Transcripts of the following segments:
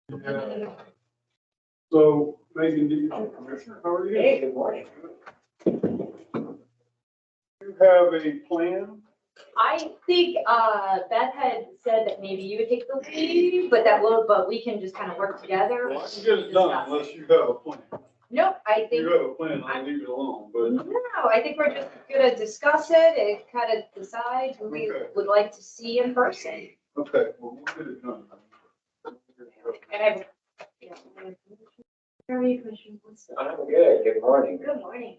Yeah. So, Megan, do you, Commissioner, how are you? Hey, good morning. You have a plan? I think, Beth had said that maybe you would take the lead, but we can just kind of work together. Well, I can get it done unless you have a plan. Nope, I If think, you have a plan, I'll leave it alone, but. no, I think we're just gonna discuss it and kind of decide who we Okay. would like to see in person. Okay, well, we'll get it done. And I, yeah. How are you, Commissioner? I'm good. Good morning. Good morning.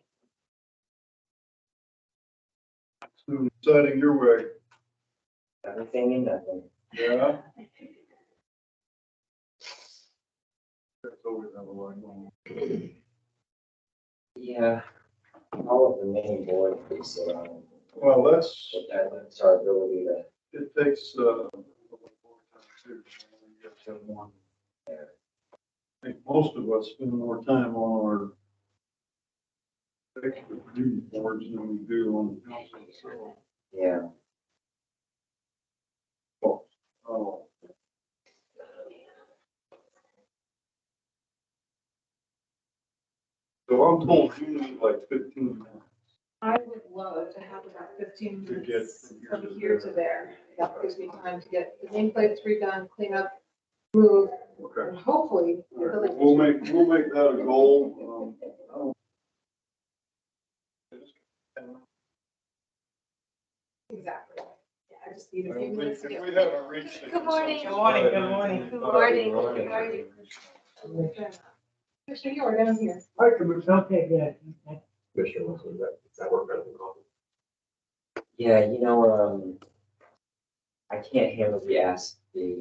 So, deciding your way, Everything and nothing. yeah? That's always have a lot going on. Yeah, all of the main boards we sit on, Well, that's, but that limits our ability to, it takes, a little more time too. You have to have one. I think most of us spend more time on our extra duty boards than we do on the council, so. yeah. Oh. So I'm told you need like 15 minutes. I would love to have about 15 To get minutes from from here here to to there. That gives me time to get the nameplates redone, clean up, move, Okay. and hopefully. All right, we'll make that a goal. Exactly. Yeah, I just need I a few don't minutes think- to if get. we haven't reached it. Good morning. Good morning, good morning. Good morning. How are you? Commissioner, you are down here. Hi, Commissioner. Okay, good. Commissioner Wilson, does that work better than coffee? Yeah, I can't handle the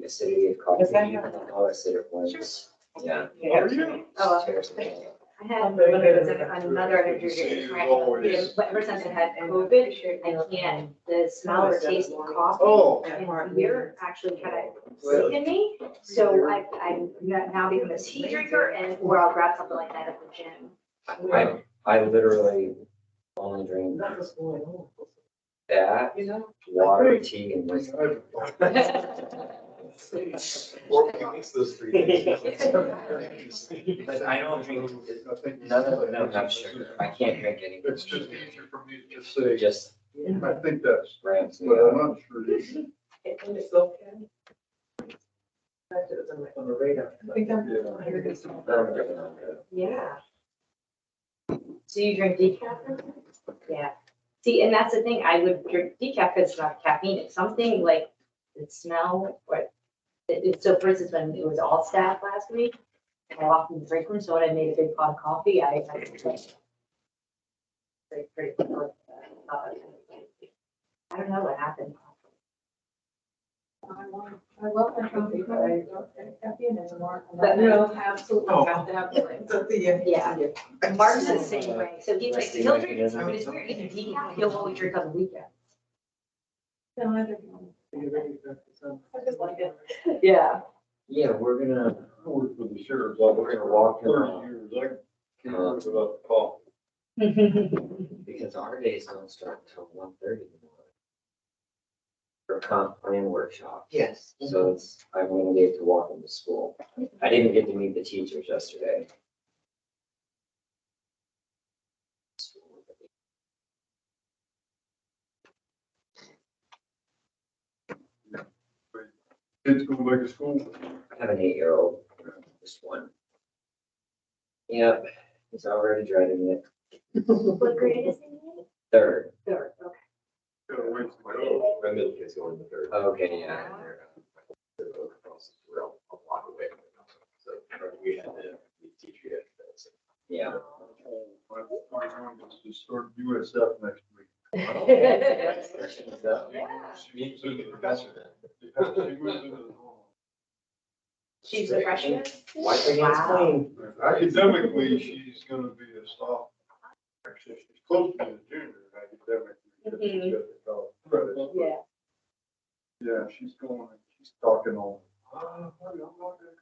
acidity of coffee. Does that happen? All acidic ones. Yeah. How are you? Oh, Seriously. I had another energy drink, but ever since I had COVID, I can't, the smell or taste of coffee Oh. and beer actually kind of sicken me. So I'm now become a tea drinker or I'll grab something like that at the gym. I literally only drink that, You know? water, tea, and whiskey. Or we mix those three things. But I don't drink, I think none of them have sugar. I can't drink anything. It's just easier for me to just say, Just I think that's, ramps me but I'm up. not sure. I think I'm. Yeah. I hear this. Yeah. So you drink decaf? Yeah. See, and that's the thing, I would drink decaf because it's not caffeine, it's something like the smell or so for instance, when it was all staff last week, I often drink them, so when I made a big pot of coffee, I pretty quick, I don't know what happened. I love my coffee, but I don't drink caffeine anymore. But no, absolutely have to have the. Yeah. And Mark's the same way, so he's like, he'll drink, I mean, it's weird, even decaf, he'll only drink on the weekend. No, I drink. I just like it. Yeah. Yeah, we're gonna, I worked for the sheriff's we're office gonna walk for around 30 years. I can't live without the coffee. because our days don't start until 1:30 in the morning. For comp plan workshop. Yes. So I'm gonna get to walk into school. I didn't get to meet the teachers yesterday. Kids go back to school. I have an 8-year-old, just one. Yep, he's already dreading it. What grade is he in? Third. Third, okay. Gotta wait to go. My middle kid's going to the third. Okay, yeah. We're a block away from the house. So we had to teach you yesterday. So. Yeah. My son is to start USF next week. You can be the professor then. Yeah, she moves into the hall. She's a freshman? Wipe your hands Wow. clean. Academically, she's gonna be a sophomore. Actually, she's close to being a junior academically. because she's got the college credit. Yeah. Yeah, she's going, she's talking on, I'm not gonna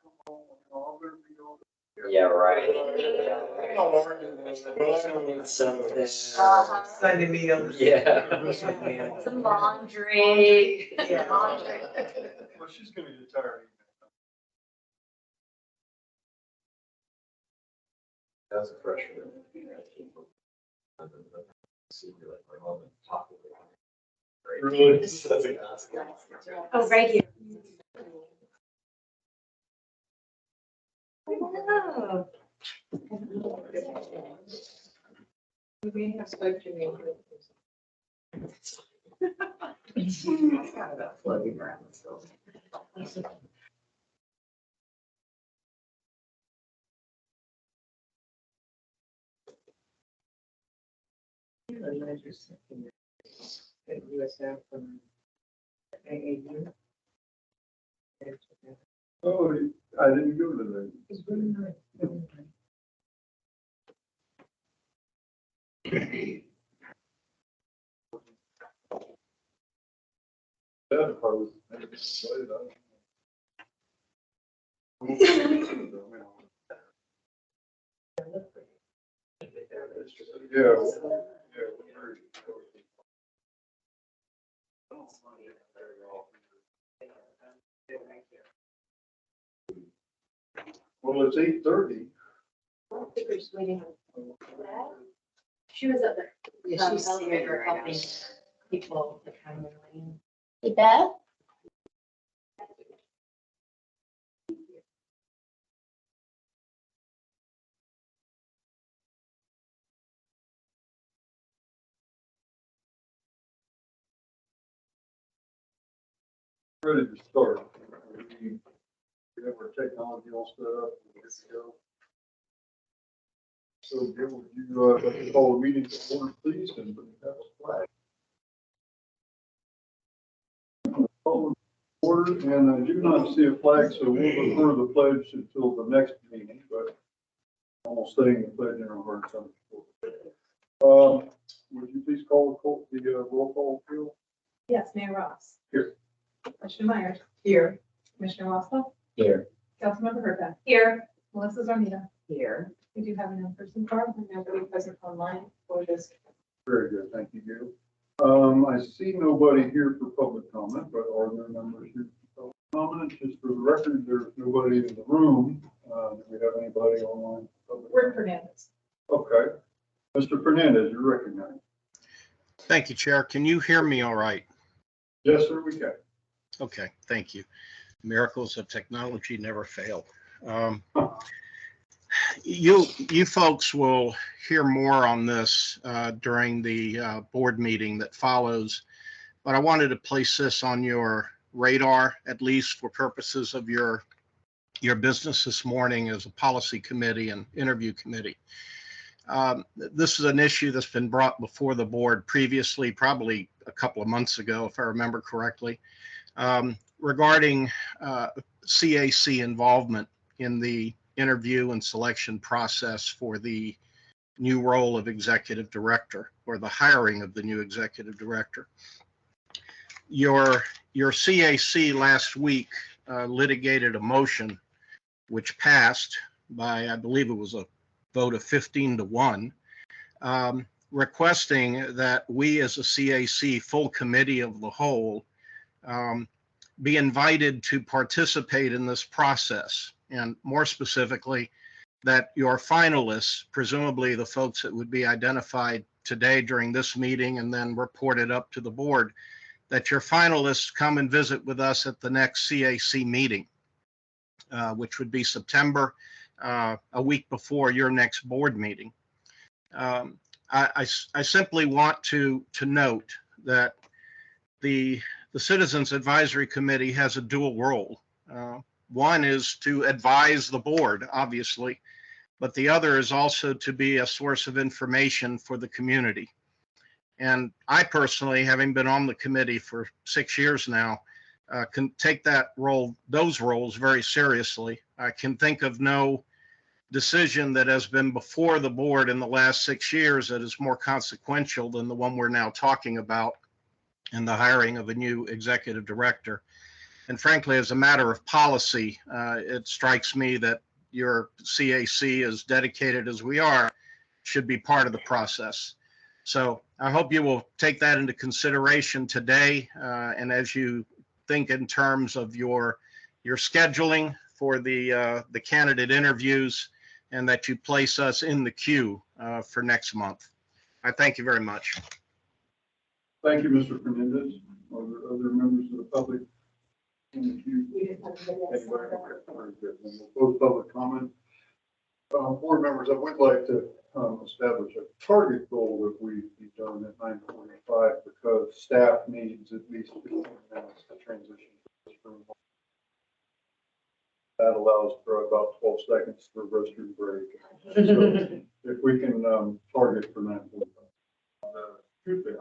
come home, I'm gonna be on. Yeah, right. Sunday meals. Yeah. Some laundry. Yeah. Laundry. Well, she's gonna get tired. As a freshman. See, like, my mom and pop. Really? That's an awesome. Oh, right here. Oh. We have spoke to me. Floating around the building. USF from AAU. Oh, I didn't go to that. It's really nice, really nice. That if I was. Yeah. Well, it's 8:30. I think we're just waiting on that. She was up there. Yeah, she's Elder singing right now. helping people to come in. Hey, Beth? Ready to start. We have our technology all set up. We're good to go. So, Bill, would you like to call the meeting to order, please, and have a flag? Call to order, and I do not see a flag, so we'll refer the pledge until the next meeting, but almost saying the pledge in our hearts. Would you please call the roll call, Bill? Yes, Mayor Ross. Here. Commissioner Myers. Here. Commissioner Wassel. Here. Councilmember Herbeck. Here. Melissa Zarnita. Here. We do have an in-person card, and nobody present online for this. Very good, thank you, Gail. I see nobody here for public comment, but are there members here for public comment? Just for the record, there's nobody in the room. Do we have anybody online? for public Rick comment? Fernandez. Okay. Mr. Fernandez, you're recognized. Thank you, Chair. Can you hear me all right? Yes, sir, we can. Okay, thank you. Miracles of technology never fail. You folks will hear more on this during the board meeting that follows, but I wanted to place this on your radar, at least for purposes of your business this morning as a policy committee and interview committee. This is an issue that's been brought before the board previously, probably a couple of months ago, if I remember correctly, regarding CAC involvement in the interview and selection process for the new role of executive director, or the hiring of the new executive director. Your CAC last week litigated a motion which passed by, I believe it was a vote of 15-1, requesting that we as a CAC full committee of the whole be invited to participate in this process. And more specifically, that your finalists, presumably the folks that would be identified today during this meeting and then reported up to the board, that your finalists come and visit with us at the next CAC meeting, which would be September, a week before your next board meeting. I simply want to note that the Citizens Advisory Committee has a dual role. One is to advise the board, obviously, but the other is also to be a source of information for the community. And I personally, having been on the committee for 6 years now, can take that role, those roles very seriously. I can think of no decision that has been before the board in the last 6 years that is more consequential than the one we're now talking about, in the hiring of a new executive director. And frankly, as a matter of policy, it strikes me that your CAC, as dedicated as we are, should be part of the process. So I hope you will take that into consideration today. And as you think in terms of your scheduling for the candidate interviews, and that you place us in the queue for next month. I thank you very much. Thank you, Mr. Fernandez. Are there other members of the public in the queue? We didn't have anybody else. Anybody? Okay, very good. Then we'll close public comment. Board members, I would like to establish a target goal that we be done at 9:45 because staff needs at least 15 minutes to transition to this room. That allows for about 12 seconds for restroom break. So if we can target for 9:45.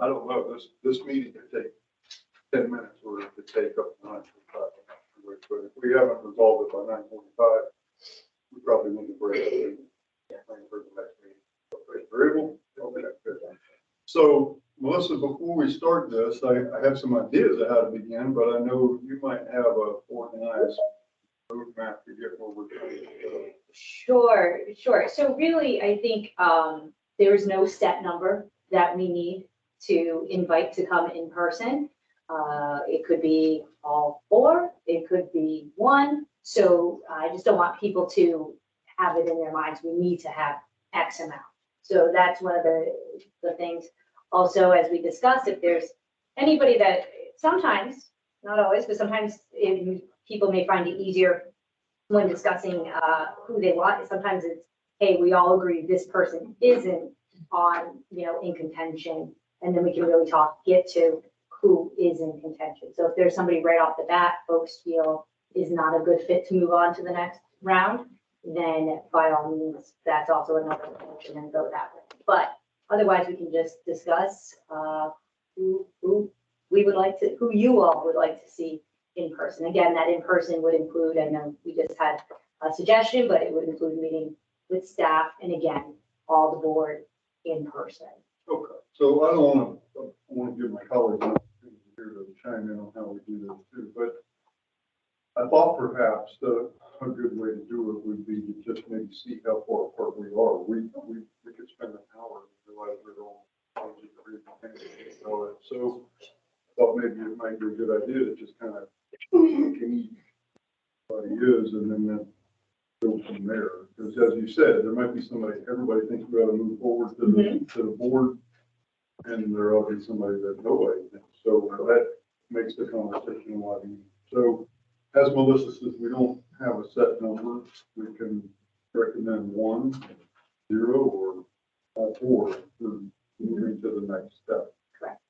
I don't know, this meeting could take 10 minutes or it could take up to 9:45. But if we haven't resolved it by 9:45, we probably need to break it for the next meeting. Okay, agreeable? Okay, good. So Melissa, before we start this, I have some ideas of how to begin, but I know you might have a organized roadmap to get where we're trying to go. Sure. So really, I think there is no set number that we need to invite to come in person. It could be all four, it could be one. So I just don't want people to have it in their minds, we need to have X amount. So that's one of the things. Also, as we discussed, if there's anybody that sometimes, not always, but sometimes people may find it easier when discussing who they want. Sometimes it's, hey, we all agree this person isn't on, in contention. And then we can really get to who is in contention. So if there's somebody right off the bat, folks feel is not a good fit to move on to the next round, then by all means, that's also another option and go that way. But otherwise, we can just discuss who you all would like to see in person. Again, that in person would include, I know we just had a suggestion, but it would include meeting with staff and again, all the board in person. Okay, so I don't want to give my colleagues an opportunity here to chime in on how we do this too, but I thought perhaps a good way to do it would be to just maybe see how far apart we are. We could spend an hour and realize we're all. So I thought maybe it might be a good idea to just kind of gauge what he is and then go from there. Because as you said, there might be somebody, everybody thinks we ought to move forward to the board. And there ought to be somebody that nobody thinks. So that makes the conversation a lot easier. So as Melissa says, we don't have a set number. We can recommend 1, 0, or 4 for moving to the next step. Correct.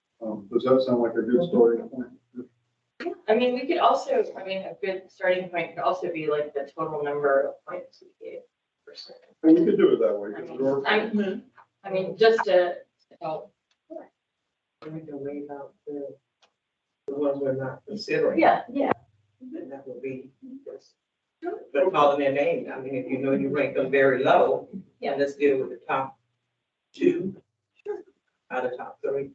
Does that sound like a good starting point? I mean, we could also, a good starting point could also be like the total number of points we gave per se. And you could do it that way. 'Cause there are- Just to help. We can leave out the ones we're not considering. Yeah. And that would be just, but calling their name. I mean, if you know you rank them very low, Yeah. let's deal with the top 2 out of top 3.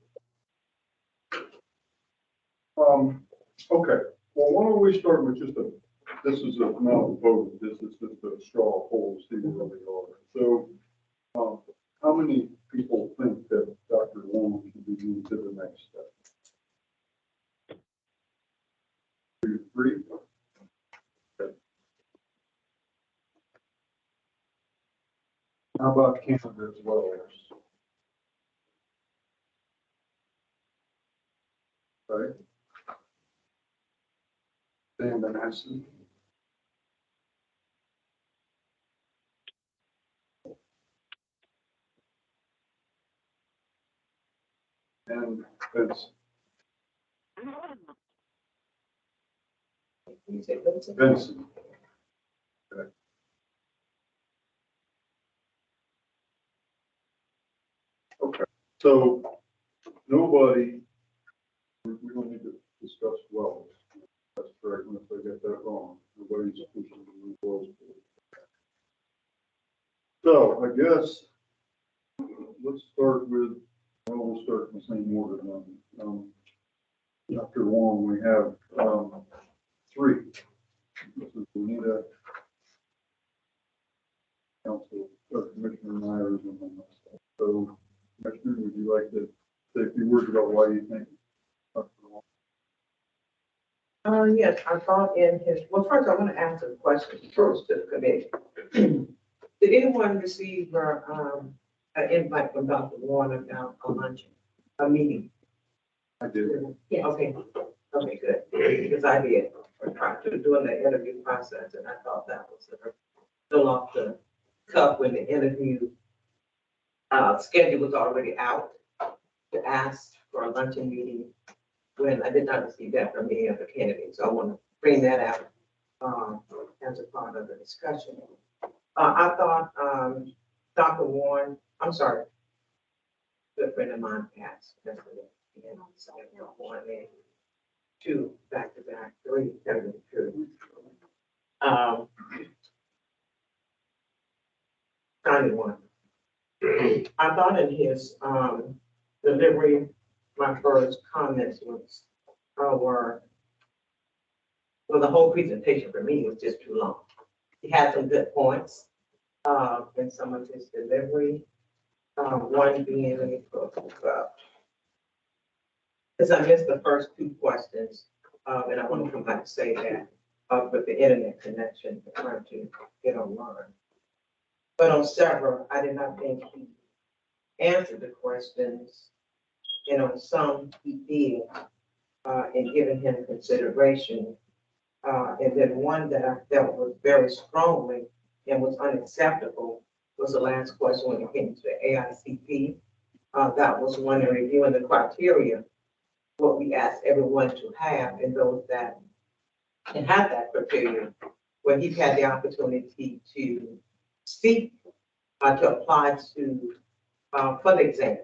Okay, well, why don't we start with just this is not a vote, this is just a straw poll to see where we are. So, how many people think that Dr. Wong should be moved to the next step? 2, 3? Okay. How about Canada as well? Right? Dan Vanasson. And Vince. You said Vincent? Vincent. Okay. Okay, so nobody, we don't need to discuss wells. That's correct, unless I get that wrong. Nobody's pushing to move wells. So I guess let's start with, we'll start in the same order. Dr. Wong, we have 3. This is Anita, Council, Commissioner Myers, and then myself. So, Commissioner, would you like to say a few words about why you think Dr. Wong? Yes, I thought in his, well, first I want to answer the question first to the committee. Did anyone receive, an invite from Dr. Warner about a luncheon, a meeting? I did. Yes. Okay, okay, good, because I did, prior to doing the interview process, and I thought that was still off the cuff when the interview schedule was already out to ask for a luncheon meeting when I did not receive that from any other candidate, so I want to bring that out as a part of the discussion. I thought Dr. Warren, I'm sorry, good friend of mine passed yesterday. And so one and two back to back, three, that was true. Kind of one. I thought in his delivery, my first comments was, were, well, the whole presentation for me was just too long. He had some good points in some of his delivery. One being, let me pull it up. Because I missed the first two questions, and I want to come back and say that with the internet connection, trying to get online. But on several, I did not think he answered the questions, and on some he did, and given him consideration. And then one that I felt was very strongly and was unacceptable was the last question when it came to the AICP. That was one in reviewing the criteria, what we asked everyone to have, and those that can have that criteria, where he had the opportunity to speak, to apply to, for the exam.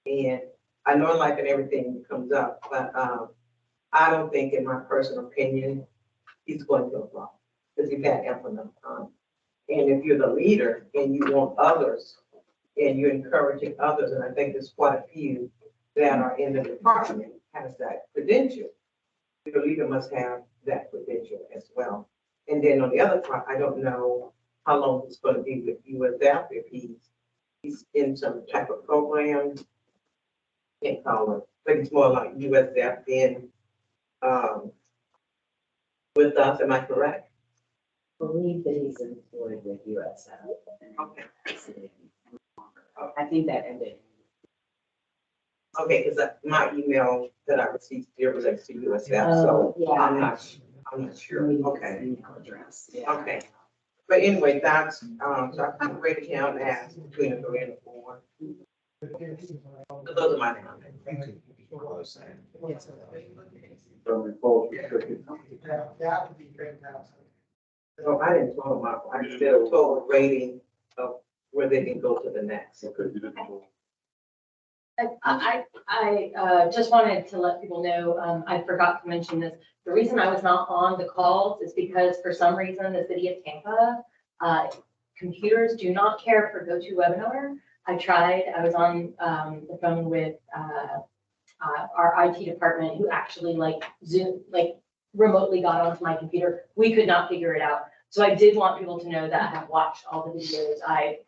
And I know life and everything comes up, but I don't think, in my personal opinion, he's going to apply because you've had ample enough time. And if you're the leader and you want others and you're encouraging others, and I think there's quite a few that are in the department has that credential, the leader must have that credential as well. And then on the other part, I don't know how long he's going to be with USF, if he's in some type of program, can't call it, but it's more like USF being with us, am I correct? Believe that he's employed with USF. Okay. I think that ended. Okay, because my email that I received here relates to USF, so Yeah. I'm not sure, okay. Email address. Yeah. Okay, but anyway, that's, so I kind of rated him as between a 3 and a 4. So those are my comments. From false restricted. That would be fantastic. So I didn't total my, I did a total rating of where they can go to the next. Okay, you didn't vote. I just wanted to let people know, I forgot to mention this. The reason I was not on the calls is because for some reason, the city of Tampa, computers do not care for GoToWebinar. I tried, I was on the phone with our IT department who actually like Zoom, like remotely got onto my computer. We could not figure it out. So I did want people to know that I have watched all the videos. I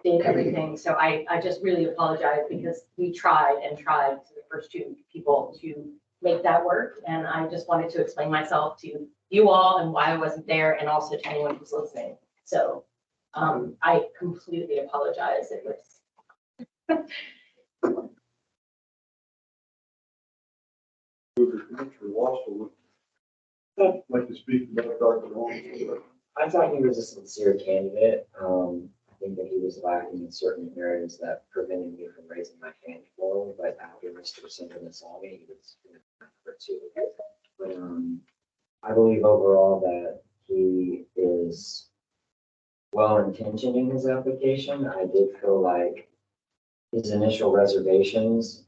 did everything. So I just really apologize because we tried to the first two people to make that work. And I just wanted to explain myself to you all and why I wasn't there and also to anyone who's listening. So I completely apologize. It was. Commissioner Wassel would like to speak about Dr. Long. I thought he was a sincere candidate. I think that he was lacking in certain areas that prevented me from raising my hand for him, but after Mr. Simpson saw me, he was going to pursue it. But I believe overall that he is well-intentioned in his application. I did feel like his initial reservations,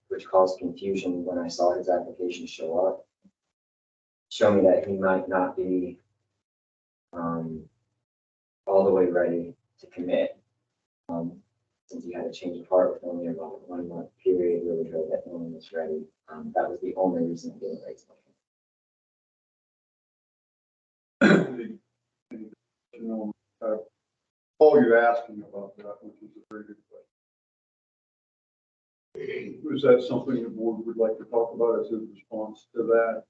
which caused confusion when I saw his application show up, show me that he might not be all the way ready to commit. Since he had a change of heart with only about a 1 month period, really showed that no one was ready. That was the only reason I didn't raise my hand. All you're asking about that, which is a very good question. Was that something the board would like to talk about as a response to that?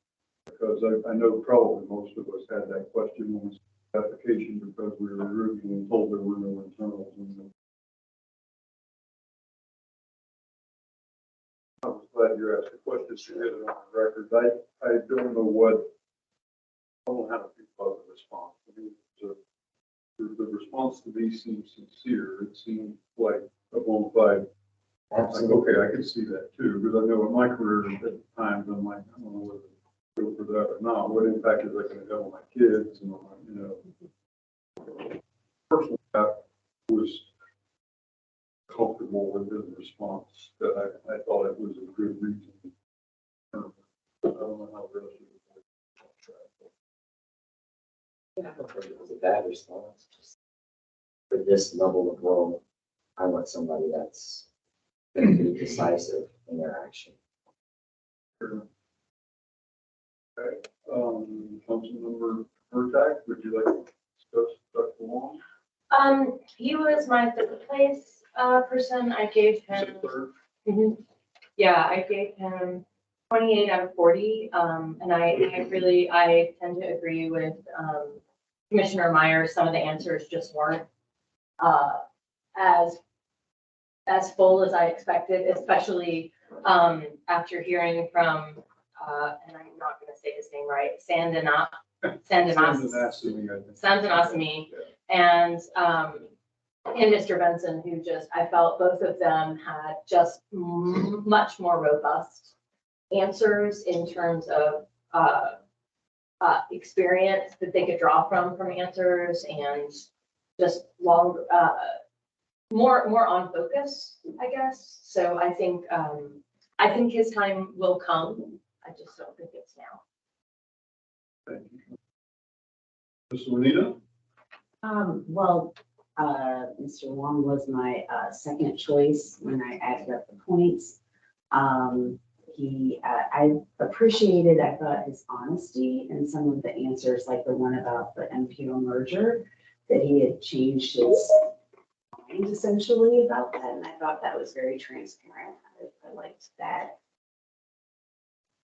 Because I know probably most of us had that question when we application because we were originally told there were no internals. I was glad you asked the question, you had it on the record. I don't know what, I don't know how to think about the response. I mean, the response to me seems sincere. It seemed like a bona fide. Like, Absolutely. okay, I can see that too, because I know in my career at times, I'm like, I don't know whether to go for that or not. What impact is that going to have on my kids and on my, you know. Personally, I was comfortable with his response, that I thought it was a good reason. I don't know how the rest of it. Yeah, I don't think it was a bad response. Just for this level of role, I want somebody that's going to be decisive in their action. Okay, Councilmember Murtagh, would you like to discuss Dr. Long? He was my fifth place, person. I gave him, Third? yeah, I gave him 28 out of 40. And I tend to agree with, Commissioner Myers. Some of the answers just weren't, as full as I expected, especially, after hearing from, and I'm not gonna say his name right, Sandanasimi, and Mr. Benson, who just, I felt both of them had just much more robust answers in terms of experience that they could draw from answers, and just long, more on focus, I guess. So I think his time will come. I just don't think it's now. Thank you. Ms. Juanita? Mr. Wong was my second choice when I added up the points. I appreciated, I thought, his honesty and some of the answers, like the one about the MPO merger, that he had changed his mind essentially about that, and I thought that was very transparent. I liked that.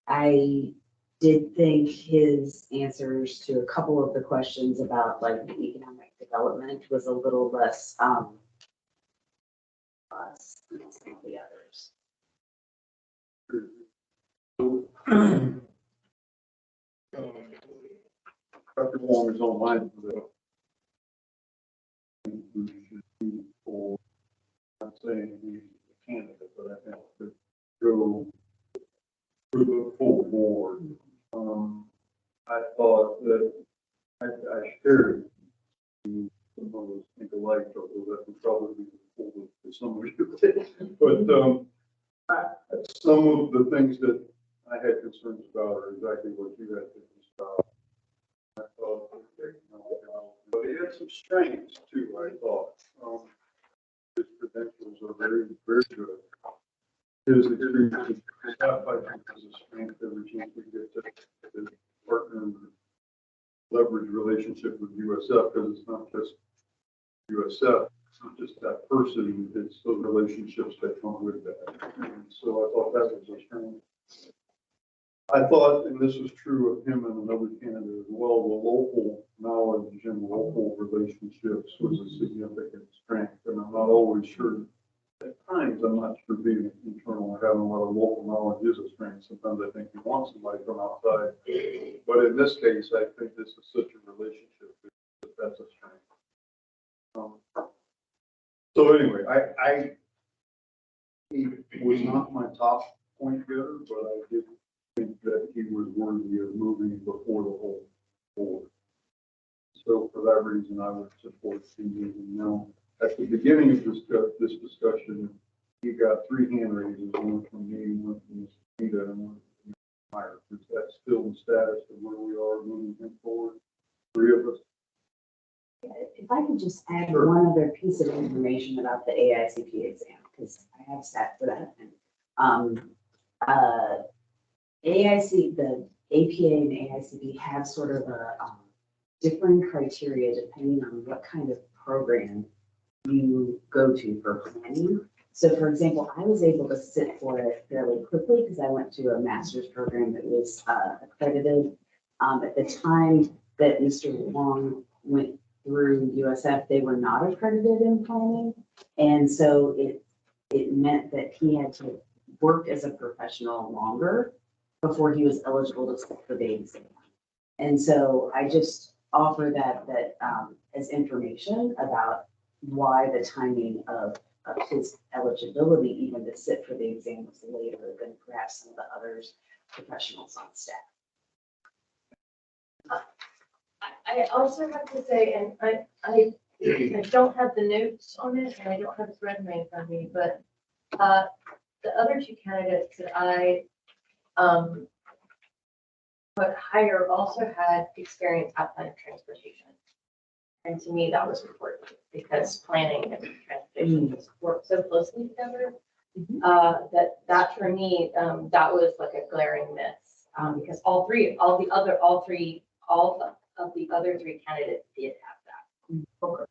I did think his answers to a couple of the questions about like the economic development was a little less than some of the others. Dr. Wong is online for the. For, I'm saying he's a candidate, but I think to go through the full board. I thought that I shared some of those think alike, although that would probably be full for some of you. But some of the things that I had concerns about are exactly what you had concerns about. I thought, okay, but he had some strengths too, I thought. His credentials are very, very good. His experience with staff, I think, is a strength every chance we get to partner and leverage relationship with USF, because it's not just USF, it's not just that person, it's those relationships that come with that. And so I thought that was a strength. I thought, and this was true of him and another candidate as well, the local knowledge and local relationships was a significant strength. And I'm not always sure, at times, I'm not sure being internal or having a lot of local knowledge is a strength. Sometimes I think you want somebody from outside. But in this case, I think this is such a relationship that that's a strength. So anyway, he was not my top point getter, but I did think that he was worthy of moving before the whole board. So for that reason, I would support Steve. Now, at the beginning of this discussion, he got 3 hand raises, one from me, one from Ms. Peter, and one from Mr. Myers. Is that still the status of where we are moving him forward? 3 of us? If I could just add Sure. one other piece of information about the AICP exam, because I have sat for that. And, the APA and AICP have sort of a different criteria depending on what kind of program you go to for planning. So for example, I was able to sit for it fairly quickly because I went to a master's program that was accredited. At the time that Mr. Wong went through USF, they were not accredited in planning. And so it meant that he had to work as a professional longer before he was eligible to sit for the exam. And so I just offer that as information about why the timing of his eligibility even to sit for the exam was later than perhaps some of the others professionals on staff. I also have to say, and I don't have the notes on it, and I don't have his resume in front of me, but the other two candidates that I put higher also had experience outside of transportation. And to me, that was important because planning and transportation just work so closely together. That for me, that was like a glaring miss. Because all of the other three candidates did have that. Okay.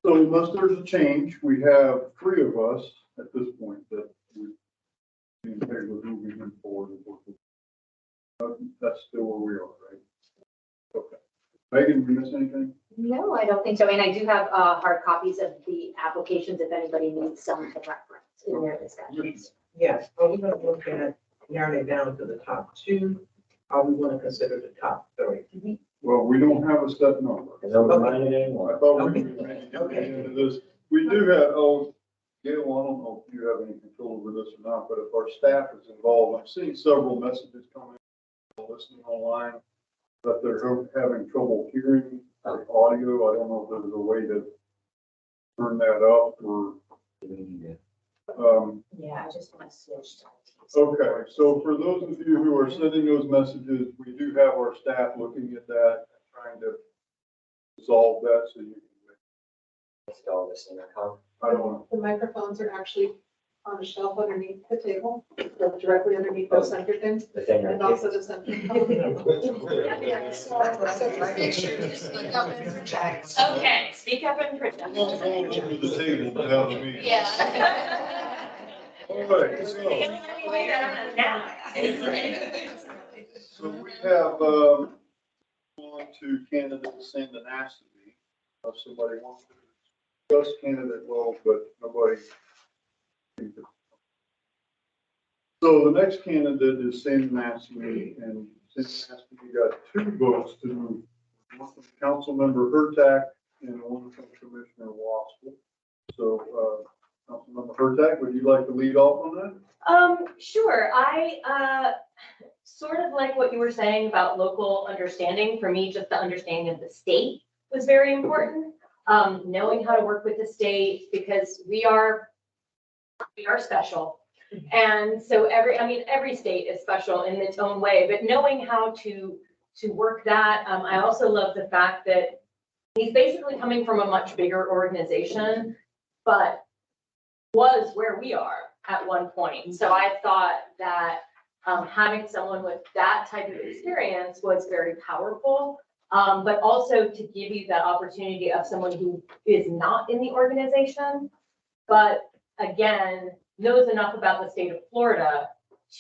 So unless there's a change, we have 3 of us at this point that we in favor of moving him forward. That's still where we are, right? Okay. Megan, did we miss anything? No, I don't think so. And I do have hard copies of the applications if anybody needs some to reference in their discussions. Yes, are we gonna look at narrowing it down to the top 2? Are we gonna consider the top 3? Well, we don't have a set number. Is that Okay. reminded anymore? I thought we Okay. could get Okay. into this. We do have, Gail, I don't know if you have any control over this or not, but if our staff is involved, I'm seeing several messages coming in, listening online, that they're having trouble hearing the audio. I don't know if there's a way to turn that up or, Yeah, I just want to switch to. okay. So for those of you who are sending those messages, we do have our staff looking at that, and trying to resolve that so you can, Install this intercom. I don't know. The microphones are actually on a shelf underneath the table, so directly underneath those center things, The thing and right also the center. So make sure you speak up and project. Okay, speak up and project. Under the table, but out of me. Yeah. All right, so we have, on to candidate Sandanassity. If somebody wants to discuss candidate well, but nobody. So the next candidate is Sandanassity, and Sandanassity got 2 votes to move. One from Councilmember Hurtak and one from Commissioner Wassel. So, Councilmember Hurtak, would you like to lead off on that? Sure. I sort of like what you were saying about local understanding. For me, just the understanding of the state was very important. Knowing how to work with the state because we are special. And so every state is special in its own way, but knowing how to work that. I also love the fact that he's basically coming from a much bigger organization, but was where we are at one point. So I thought that having someone with that type of experience was very powerful. But also to give you that opportunity of someone who is not in the organization, but again, knows enough about the state of Florida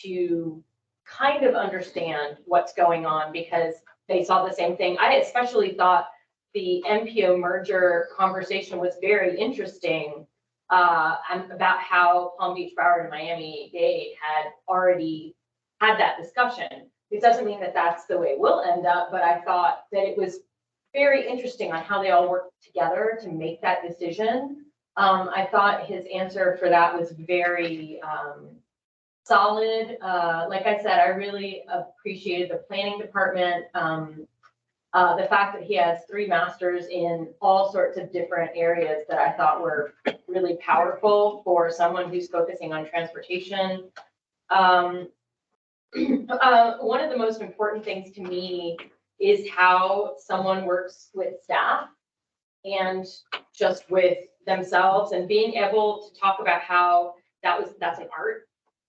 to kind of understand what's going on because they saw the same thing. I especially thought the MPO merger conversation was very interesting about how Palm Beach, Broward, and Miami-Dade had already had that discussion. It doesn't mean that that's the way we'll end up, but I thought that it was very interesting on how they all worked together to make that decision. I thought his answer for that was very solid. Like I said, I really appreciated the planning department. The fact that he has 3 masters in all sorts of different areas that I thought were really powerful for someone who's focusing on transportation. One of the most important things to me is how someone works with staff and just with themselves and being able to talk about how that's an art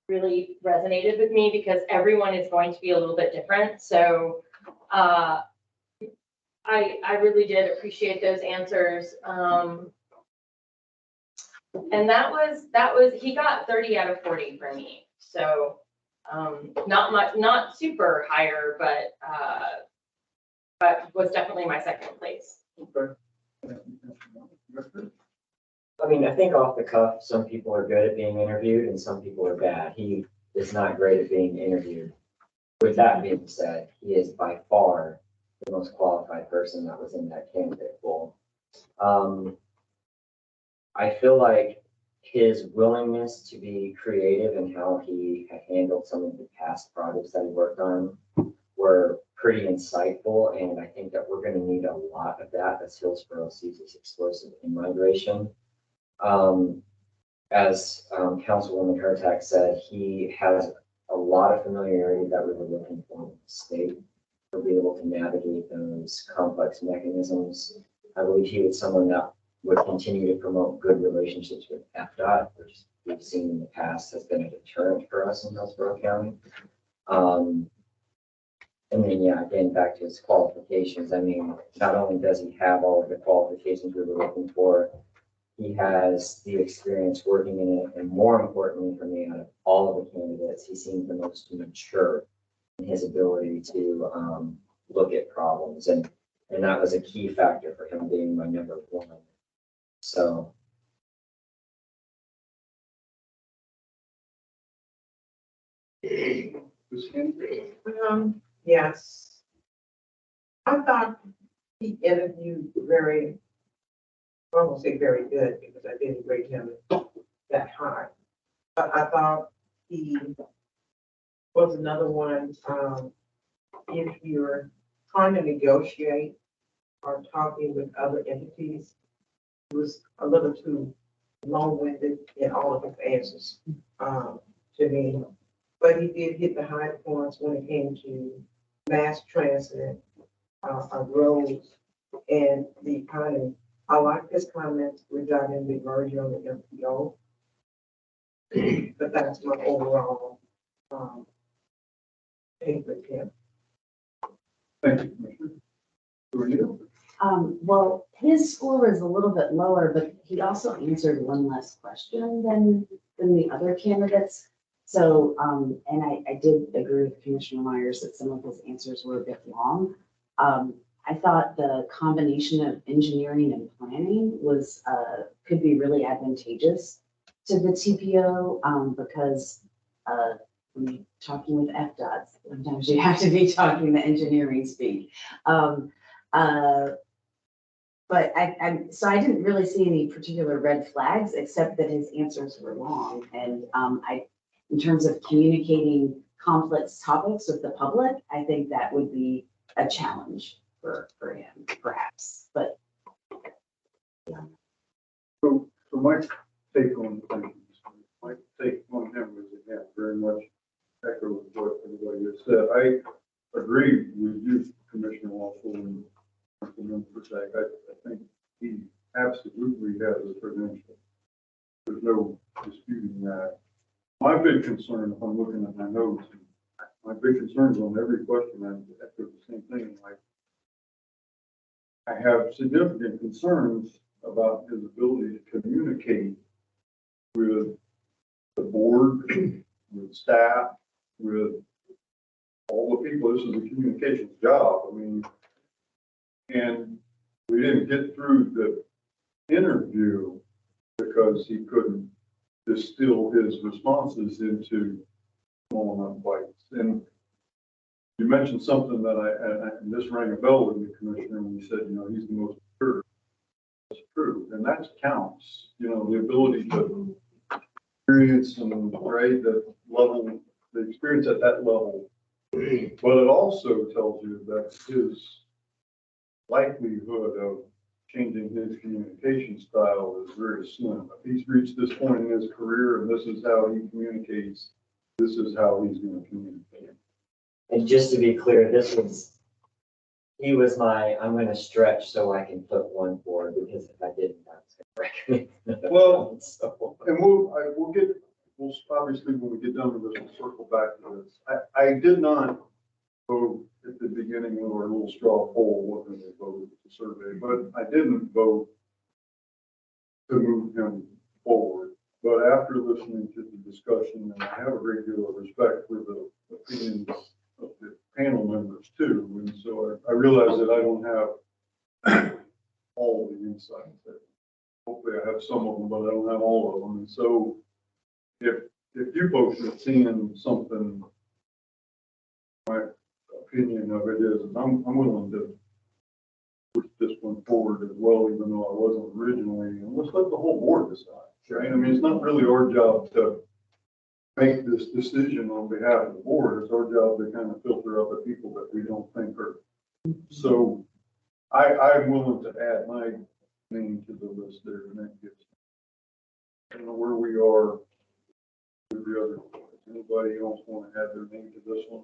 really resonated with me because everyone is going to be a little bit different. So I really did appreciate those answers. And that was, he got 30 out of 40 for me. So not much, not super higher, but but was definitely my second place. I mean, I think off the cuff, some people are good at being interviewed and some people are bad. He is not great at being interviewed. With that being said, he is by far the most qualified person that was in that candidate pool. I feel like his willingness to be creative and how he had handled some of the past projects that he worked on were pretty insightful, and I think that we're gonna need a lot of that as Hillsborough sees its explosive in-migration. As Councilwoman Hurtak said, he has a lot of familiarity that we were looking for in the state to be able to navigate those complex mechanisms. I believe he was someone that would continue to promote good relationships with FDOT, which we've seen in the past has been a deterrent for us in Hillsborough County. And then, yeah, again, back to his qualifications. I mean, not only does he have all of the qualifications we were looking for, he has the experience working in it, and more importantly for me, out of all of the candidates, he seemed the most mature in his ability to look at problems, and that was a key factor for him being my number one. So. Yes. I thought he interviewed very, I won't say very good because I didn't rate him that high. But I thought he was another one, if you're trying to negotiate or talking with other entities, he was a little too long-winded in all of his answers, to me. But he did hit the high points when it came to mass transit, roads, and the economy. I like his comments regarding the merger of the MPO. But that's my overall, take with him. Thank you, Commissioner. Who are you? Well, his score was a little bit lower, but he also answered one less question than the other candidates. So, and I did agree with Commissioner Myers that some of his answers were a bit long. I thought the combination of engineering and planning was, could be really advantageous to the TPO, because, when you're talking with FDOT, sometimes you have to be talking the engineering speak. But so I didn't really see any particular red flags, except that his answers were long. And in terms of communicating complex topics with the public, I think that would be a challenge for him, perhaps, but. Yeah. So my take on things, my take on him was, again, very much echoes what everybody has said. I agree with you, Commissioner Walpole, and Councilman Persack. I think he absolutely has the credential. There's no disputing that. My big concern, if I'm looking at my notes, my big concerns on every question, I echo the same thing. Like, I have significant concerns about his ability to communicate with the board, with staff, with all the people. This is a communications job. I mean, and we didn't get through the interview because he couldn't distill his responses into small enough bites. And you mentioned something that and this rang a bell with me, Commissioner, when you said, you know, he's the most mature. That's true, and that counts. You know, the ability to experience and grade the level, the experience at that level. But it also tells you that his likelihood of changing his communication style is very slim. If he's reached this point in his career and this is how he communicates, this is how he's going to communicate. And just to be clear, he was my, I'm going to stretch so I can put one forward, because if I didn't, I was going to recommend. Well, so. And we'll obviously, when we get done with this, we'll circle back to this. I did not vote at the beginning of our little straw poll, wasn't a vote, it's a survey, but I didn't vote to move him forward. But after listening to the discussion, and I have a great deal of respect for the opinions of the panel members too. And so I realize that I don't have all the insights. Hopefully I have some of them, but I don't have all of them. And so if you folks are seeing something, my opinion of it is, I'm willing to push this one forward as well, even though I wasn't originally, and let's let the whole board decide, right? I mean, it's not really our job to make this decision on behalf of the board. It's our job to kind of filter out the people that we don't think are. So I'm willing to add my name to the list there, and that gets, I don't know where we are with the other. Anybody else want to add their name to this one?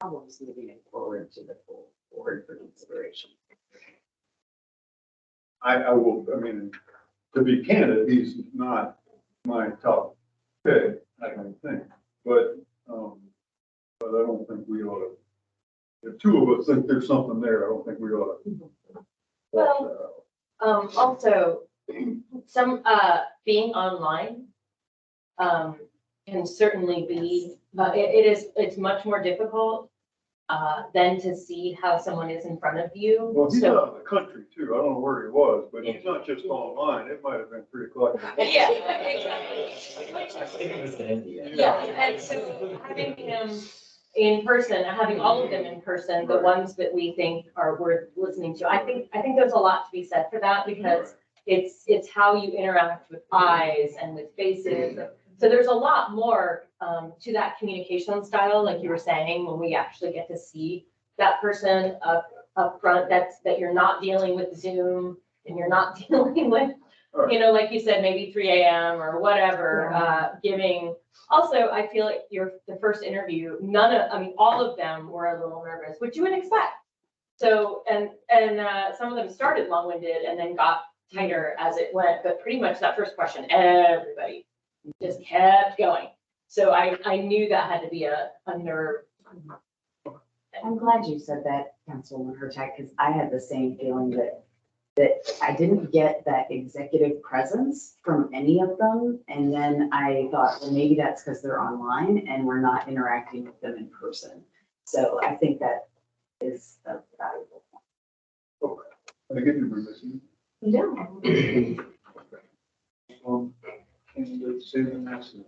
I was moving it forward to the full board for consideration. I will, I mean, to be candid, he's not my top pick, I don't think, but I don't think we ought to, if two of us think there's something there, I don't think we ought to. Well, also, some, being online, can certainly be, it's much more difficult, than to see how someone is in front of you. Well, he's So- out of the country too, I don't know where he was, but he's not just online, it might have been 3 o'clock. Yeah, exactly. I think it was in India. Yeah, and so having him in person, having all of them in person, the Right. ones that we think are worth listening to, I think there's a lot to be said for that, because it's how you interact with eyes and with faces. So there's a lot more to that communication style, like you were saying, when we actually get to see that person up front, that you're not dealing with Zoom and you're not dealing with, you know, like you said, maybe 3 a.m. or whatever, giving. Also, I feel like the first interview, all of them were a little nervous, which you would expect. So, and some of them started long-winded and then got tighter as it went, but pretty much that first question, everybody just kept going. So I knew that had to be a nerve. I'm glad you said that, Councilwoman Hurtak, because I had the same feeling that I didn't get that executive presence from any of them. And then I thought, well, maybe that's because they're online and we're not interacting with them in person. So I think that is a valuable point. I get you were listening. No. And say the next one.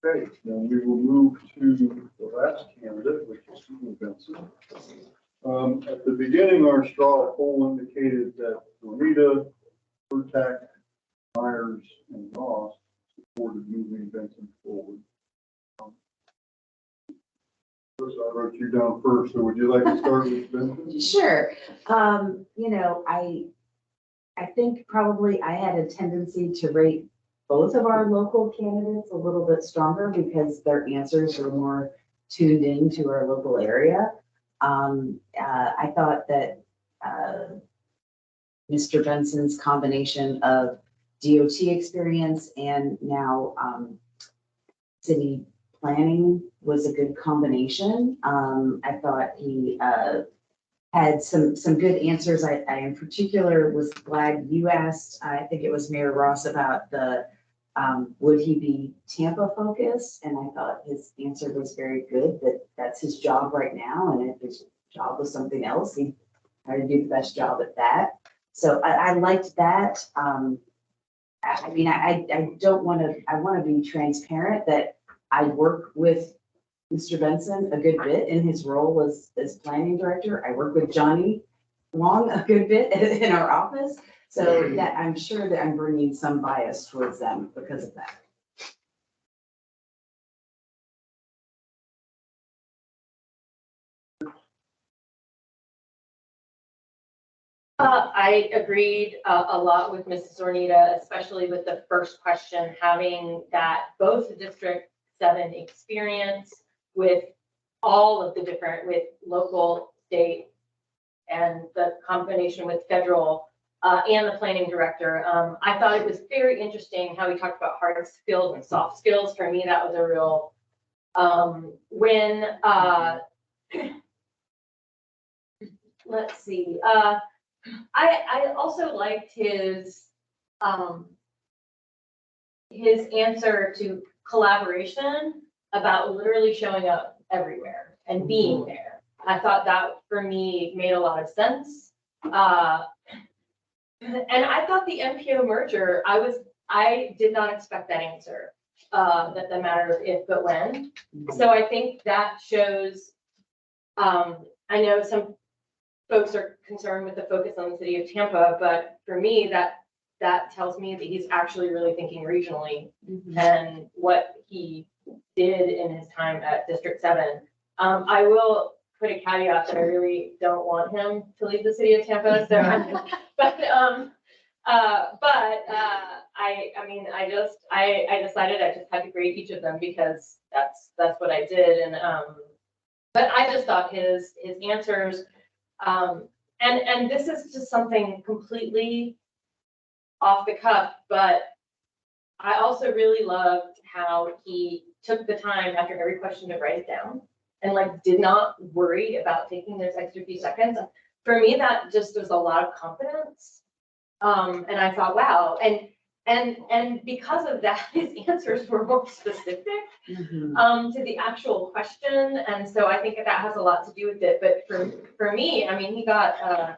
Okay, then we will move to the last candidate, which is Susan Benson. At the beginning, our straw poll indicated that Juanita, Hurtak, Myers, and Ross supported moving Benson forward. First, I wrote you down first, so would you like to start with Benson? Sure. I think probably I had a tendency to rate both of our local candidates a little bit stronger because their answers were more tuned into our local area. I thought that Mr. Benson's combination of DOT experience and now city planning was a good combination. I thought he had some good answers. I in particular was glad you asked, I think it was Mayor Ross, about the would he be Tampa focused? And I thought his answer was very good, that that's his job right now. And if his job was something else, he'd try to do the best job at that. So I liked that. I mean, I don't want to, I want to be transparent that I work with Mr. Benson a good bit in his role as planning director. I work with Johnny Long a good bit in our office. So that I'm sure that I'm bringing some bias towards them because of that. I agreed a lot with Mrs. Zornita, especially with the first question, having that both District 7 experience with all of the different, with local, state, and the combination with federal and the planning director. I thought it was very interesting how we talked about hard skills and soft skills. For me, that was a real win. Let's see. I also liked his answer to collaboration. about literally showing up everywhere and being there. I thought that for me made a lot of sense. And I thought the MPO merger, I did not expect that answer, that the matter of if but when. So I think that shows, I know some folks are concerned with the focus on the city of Tampa, but for me, that tells me that he's actually really thinking regionally and what he did in his time at District 7. I will put a caveat that I really don't want him to leave the city of Tampa, so, I mean, I decided I just had to grade each of them because that's what I did, and, but I just thought his answers, and this is just something completely off the cuff, but I also really loved how he took the time after every question to write it down and like did not worry about taking those extra few seconds. For me, that just was a lot of confidence. And I thought, wow. And because of that, his answers were more specific to the actual question. And so I think that has a lot to do with it. But for me, I mean, he got a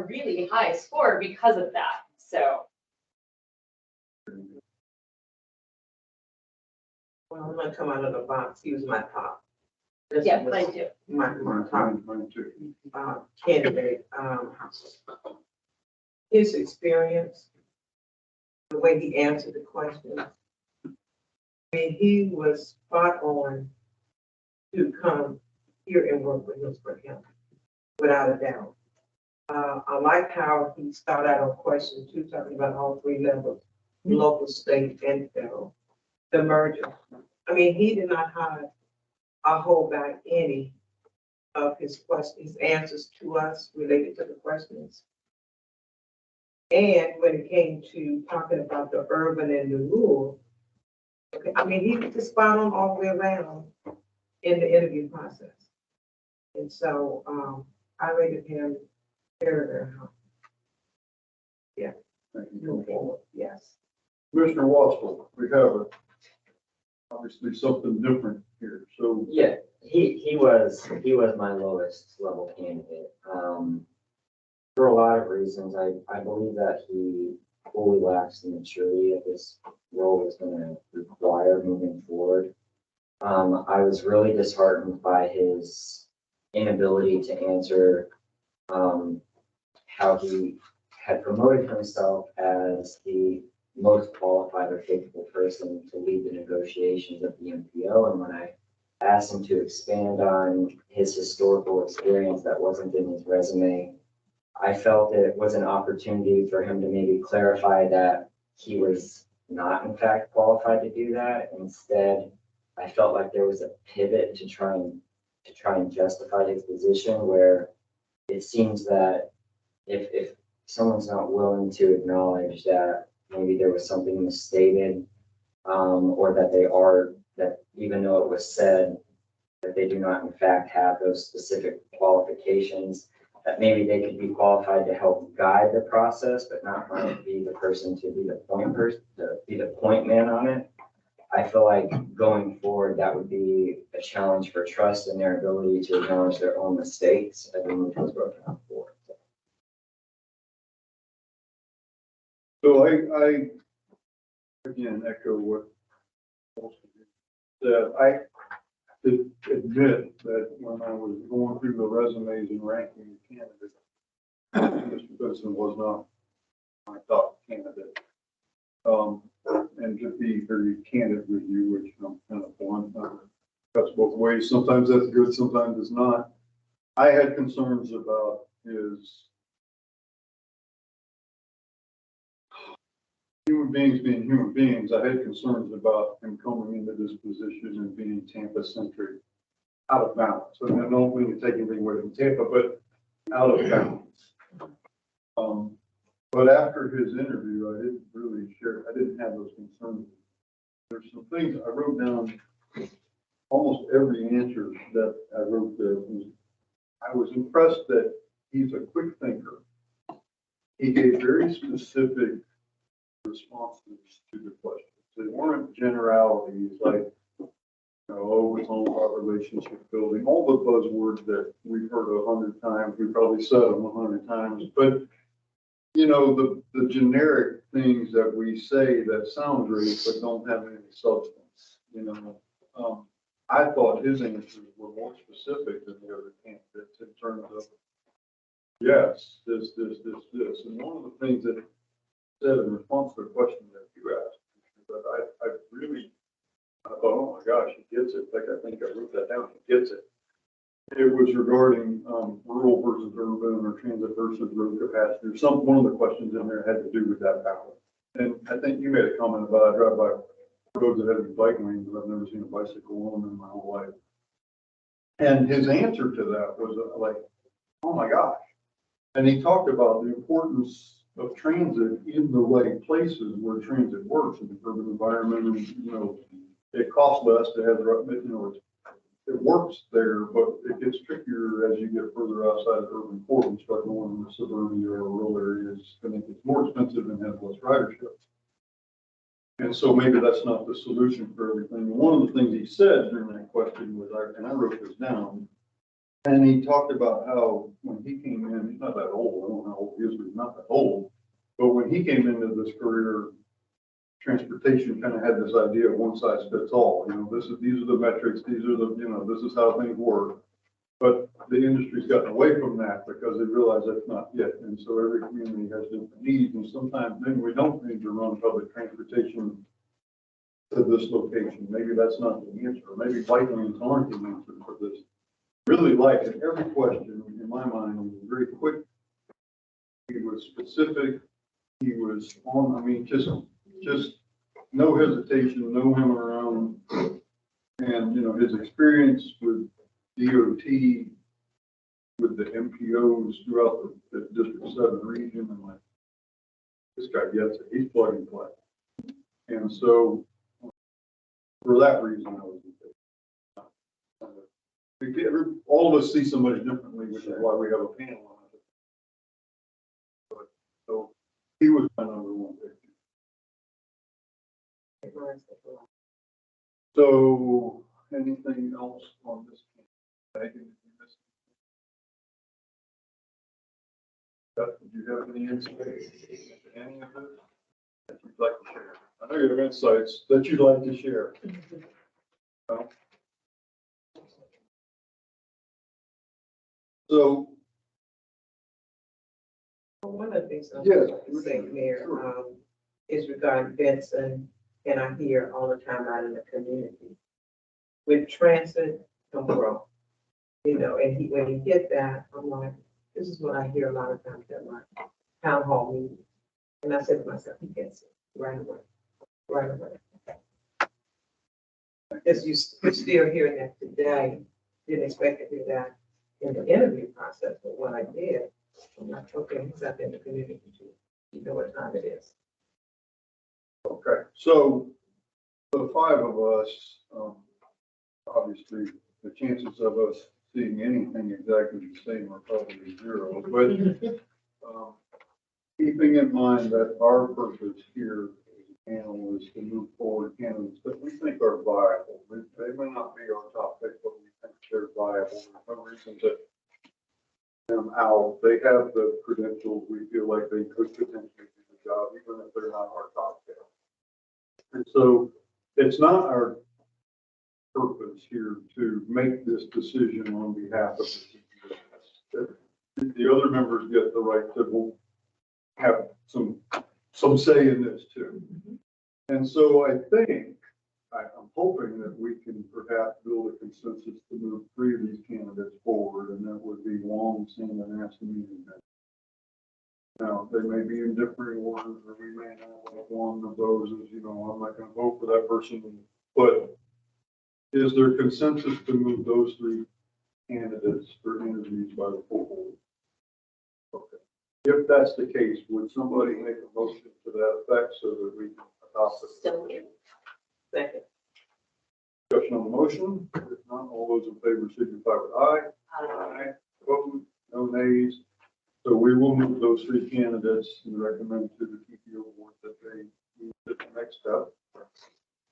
really high score because of that. So. Well, I'm gonna come out of the box, he was my top. This Yeah, was mine too. My top, Mine too. candidate, his experience, the way he answered the questions. I mean, he was spot on to come here and work with Hillsborough County, without a doubt. I like how he started out on question 2, talking about all 3 levels, local, state, and federal. The merger. I mean, he did not hide or hold back any of his questions, his answers to us related to the questions. And when it came to talking about the urban and the rural, okay, I mean, he was just spot on all the way around in the interview process. And so I rated him very, very high. Yeah, move forward, yes. Mr. Watson, we have obviously something different here, so. Yeah, he was my lowest level candidate. For a lot of reasons, I believe that he fully lacks the maturity that this role is gonna require moving forward. I was really disheartened by his inability to answer, how he had promoted himself as the most qualified or capable person to lead the negotiations of the MPO. And when I asked him to expand on his historical experience that wasn't in his resume, I felt it was an opportunity for him to maybe clarify that he was not in fact qualified to do that. Instead, I felt like there was a pivot to try and justify his position, where it seems that if someone's not willing to acknowledge that maybe there was something misstated, or that even though it was said that they do not in fact have those specific qualifications, that maybe they could be qualified to help guide the process, but not might be the person to be the point man on it. I feel like going forward, that would be a challenge for trust and their ability to acknowledge their own mistakes as we move Hillsborough County forward. So I again echo what most of you said. I did admit that when I was going through the resumes and ranking the candidates, Mr. Benson was not my top candidate. And to be very candid with you, which I'm kind of blunt, cuts both ways. Sometimes that's good, sometimes it's not. I had concerns about his human beings being human beings. I had concerns about him coming into this position and being Tampa-centric, out of balance. And I don't mean to take anything away from Tampa, but out of balance. But after his interview, I didn't have those concerns. There's some things I wrote down, almost every answer that I wrote there. I was impressed that he's a quick thinker. He gave very specific responses to the questions. They weren't generalities like, you know, oh, it's all about relationship building, all the buzzwords that we've heard 100 times, we probably said them 100 times, but you know, the generic things that we say that sound great, but don't have any substance, you know. I thought his answers were more specific than the other candidates in terms of, yes, this. And one of the things that it said in response to the question that you asked, but I really, I thought, oh my gosh, he gets it. In fact, I think I wrote that down, he gets it. It was regarding rural versus urban or transit versus road capacity, or one of the questions in there had to do with that balance. And I think you made a comment about, I drive by roads that have bike lanes, but I've never seen a bicycle on them in my whole life. And his answer to that was like, oh my gosh. And he talked about the importance of transit in the right places where transit works in the urban environment. And, you know, it costs less to have, you know, it works there, but it gets trickier as you get further outside of urban core and start going into suburbia or rural areas. And it's more expensive and has less ridership. And so maybe that's not the solution for everything. One of the things he said during that question was, and I wrote this down, and he talked about how when he came in, he's not that old, I don't know how old he is, but he's not that old. But when he came into this career, transportation kind of had this idea of one size fits all. You know, these are the metrics, these are the, you know, this is how things work. But the industry's gotten away from that because they realize that's not it. And so every community has different needs. And sometimes maybe we don't need to run public transportation to this location. Maybe that's not the answer. Maybe bike lanes aren't the answer for this. Really like it. Every question in my mind was very quick. He was specific. He was on, I mean, just no hesitation, no hemming around. And, you know, his experience with DOT, with the MPOs throughout the District 7 region, and like, this guy gets it. He's plug and play. And so, for that reason, I was all of us see somebody differently, which is why we have a panel on it. But, so, he was my number one pick. So, anything else on this? Megan, Beth, did you have any insight into any of this that you'd like to share? I know you have insights that you'd like to share. No? So, One of the things I yes, was to say, Mayor, sure. is regarding Benson, and I hear all the time out in the community. With transit, don't grow. You know, and when you get that, I'm like, this is what I hear a lot of times at my town hall meetings. And I said to myself, he gets it right away, right away. Because you're still hearing that today. Didn't expect to hear that in the interview process, but when I did, I'm like, okay, he's out there in the community too. You know what time it is. Okay, so the five of us, obviously, the chances of us seeing anything exactly the same are probably zero. But keeping in mind that our purpose here as a panel is to move forward candidates that we think are viable. They may not be our top pick, but we think they're viable. There's no reason to them out. They have the credentials. We feel like they could potentially do the job, even if they're not our top pick. And so it's not our purpose here to make this decision on behalf of the TPS. The other members get the right to have some say in this too. And so I think, I'm hoping that we can perhaps build a consensus to move three of these candidates forward, and that would be Wong, Singh, and Aston. Now, they may be in differing orders, or we may have like one of those as, you know, I'm not going to vote for that person, but is there consensus to move those three candidates for interviews by the full board? Okay. If that's the case, would somebody make a motion to that effect so that we can adopt it? So, Second. Discussion on the motion. If not, all those in favor signify with aye. Aye. Opposed? No nays. So we will move those three candidates and recommend to the TPO board that they move to the next step.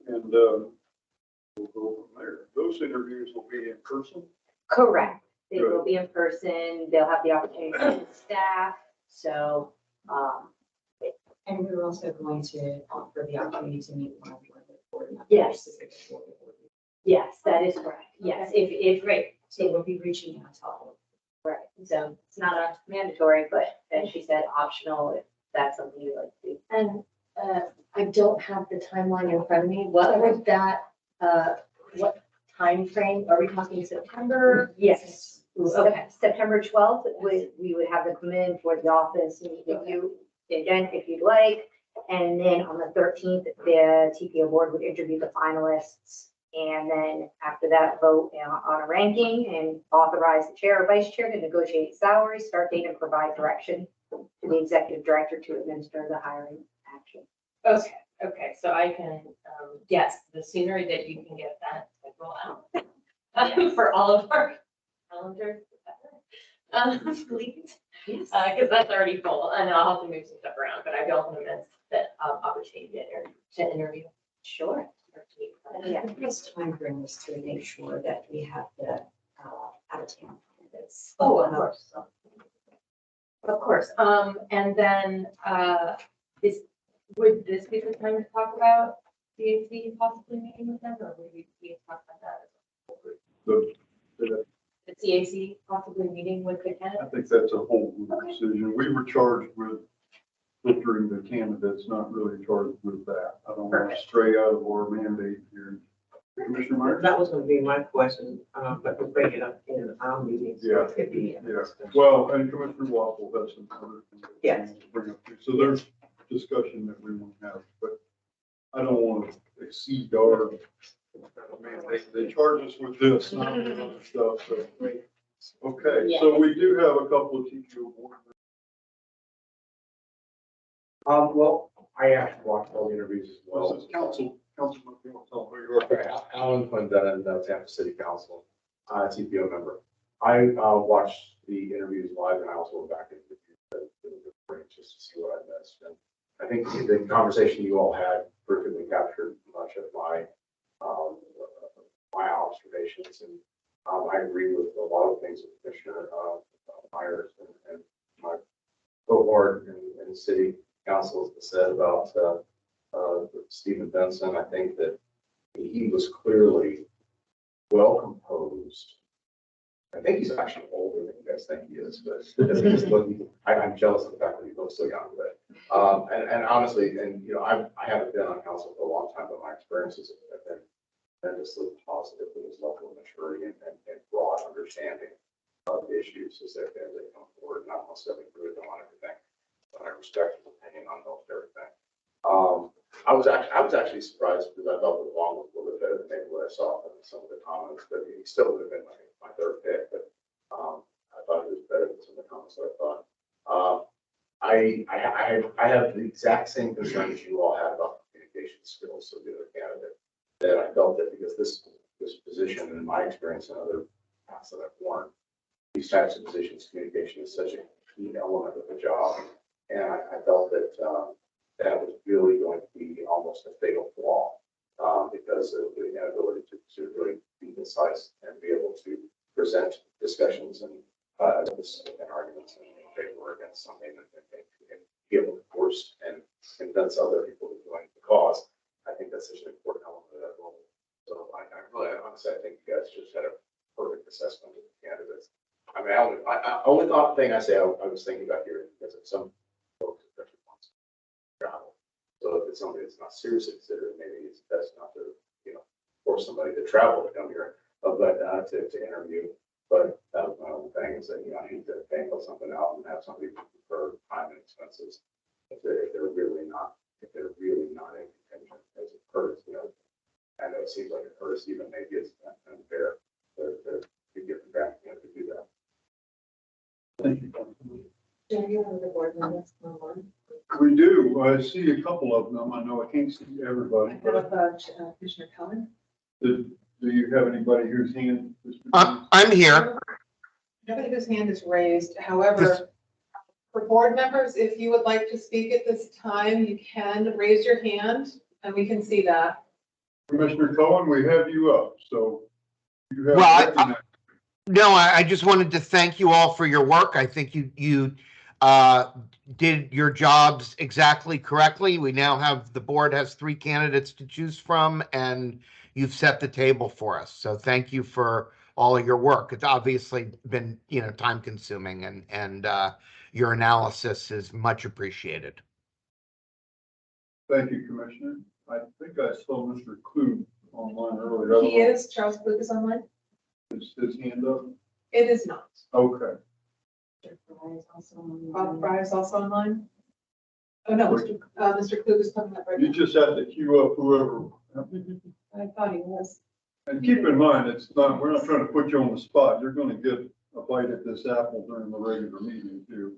And, we'll go from there. Those interviews will be in person. Correct. They will be in person. They'll have the opportunity to meet with staff. So, And we're also going to offer the opportunity to meet one of the board members. Yes. specifically for the board. yes, that is correct. Yes, if, right, So we'll be reaching out to all of right. So it's not a mandatory, but as she said, optional if that's something you like to do. And I don't have the timeline in front of me. What would that, what time frame? Are we talking September? Yes. Okay. September 12th, we would have them come in for the office, meet with you, again, if you'd like. And then on the 13th, the TPO board would interview the finalists. And then after that, vote on a ranking and authorize the chair or vice chair to negotiate salary, start date, and provide direction to the executive director to administer the hiring action. Okay, okay, so I can, yes, the sooner that you can get that schedule out for all of our calendars, the better. Please, Yes. because that's already full, and I'll have to move some stuff around, but I don't want to miss that opportunity to interview. Sure. Yeah. The first time frame was to make sure that we have the out of town candidates. Oh, of course. Of course, and then, would this be the time to talk about CAC possibly meeting with them, or would we talk about that? The- The CAC possibly meeting with the I candidates? think that's a whole group decision. We were charged with filtering the candidates, not really charged with that. I don't want to Perfect. stray out of our mandate here. Commissioner Myers? That was gonna be my question, but to bring it up in our meetings. Yeah. It could be. Yeah, well, and Commissioner Waffle has some other things. that he Yes. wants to bring up too. So there's discussion that we want to have, but I don't want to exceed our mandate. They charge us with this, not with other stuff, so. Okay, so we do have a couple of TPO board members. Well, I actually watched all the interviews as well. This is councilman, if you want to tell them who you Okay, are. Alan Clendon, Tampa City Council, TPO member. I watched the interviews live and I also went back and reviewed the recording just to see what I missed. And I think the conversation you all had perfectly captured much of my observations. And I agree with a lot of things that Commissioner Myers and my cohort and city council has said about Stephen Benson. I think that he was clearly well composed. I think he's actually older than you guys think he is, but I'm jealous of the fact that he looks so young. But and honestly, and you know, I haven't been on council for a long time, but my experiences have been tremendously positive with his level of maturity and broad understanding of the issues as they come forward. Not necessarily agree with them on everything, but I respect his opinion on most everything. I was actually surprised because I thought the long was a little bit better than maybe what I saw from some of the comments, but he still would have been my third pick. But I thought it was better than some of the comments that I thought. I have the exact same concerns you all had about the communication skills of the other candidate. That I felt that because this position, in my experience and other paths that I've worn, these types of positions, communication is such a key element of the job. And I felt that that was really going to be almost a fatal flaw because of the inability to really be concise and be able to present discussions and arguments in favor or against something and be able to force and convince other people to join the cause. I think that's such an important element of that role. So I really, honestly, I think you guys just had a perfect assessment of the candidates. I mean, only thing I say I was thinking about here because of some folks especially wants to travel. So if it's somebody that's not seriously considered, maybe it's best not to, force somebody to travel to come here, but to interview. But that was my own thing is that, I need to bank something out and have somebody for time and expenses if they're really not in contention as a courtesy. I know it seems like a courtesy, but maybe it's unfair to give them back to do that. Thank you. Do you have the board members online? We do. I see a couple of them. I know I can't see everybody, I but have Commissioner Cullen. do you have anybody whose hand? I'm here. Nobody whose hand is raised. However, for board members, if you would like to speak at this time, you can raise your hand and we can see that. Commissioner Cohen, we have you up, so. You have. Well, recognized. No, I just wanted to thank you all for your work. I think you did your jobs exactly correctly. We now have, the board has 3 candidates to choose from, and you've set the table for us. So thank you for all of your work. It's obviously been, time consuming, and your analysis is much appreciated. Thank you, Commissioner. I think I saw Mr. Klug online earlier. He is, Charles Klug is online. Is his hand up? It is not. Okay. Bob Fry is also online. Oh, no, Mr. Klug is coming up right You now. just have to queue up whoever. I thought he was. And keep in mind, we're not trying to put you on the spot. You're gonna get a bite at this apple during the regular meeting too.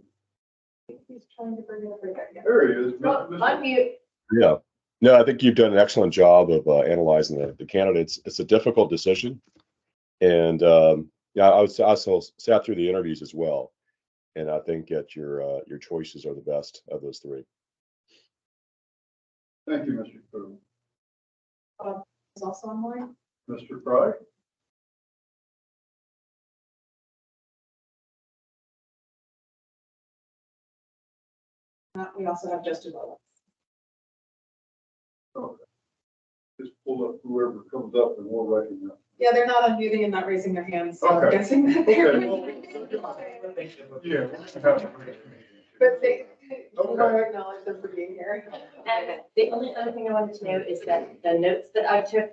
He's trying to bring it up right there. There he is. Unmute. Yeah, no, I think you've done an excellent job of analyzing the candidates. It's a difficult decision. And yeah, I also sat through the interviews as well. And I think that your choices are the best of those 3. Thank you, Mr. Klug. Is also online. Mr. Fry? We also have Justin Lowe. Okay. Just pull up whoever comes up and we'll recognize. Yeah, they're not unmuting and not raising their hands, so I'm Okay. guessing that they're. Yeah. But they, I Okay. acknowledge them for being here. And the only other thing I wanted to note is that the notes that I took,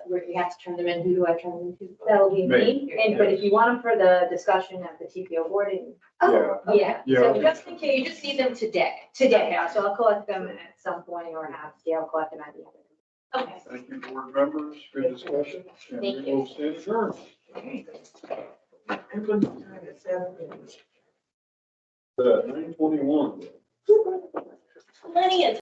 where you have to turn them in, who do I turn them to? That'll be Me. me, and, but if you want them for the discussion at the TPO board, Oh, yeah. Yeah. So just in case, you just need them today. today, so I'll collect them at some point, or have, I'll collect them at the end. Okay. Thank you, board members. Good discussion. And we Thank you. will stand adjourned. At 9:21. Plenty of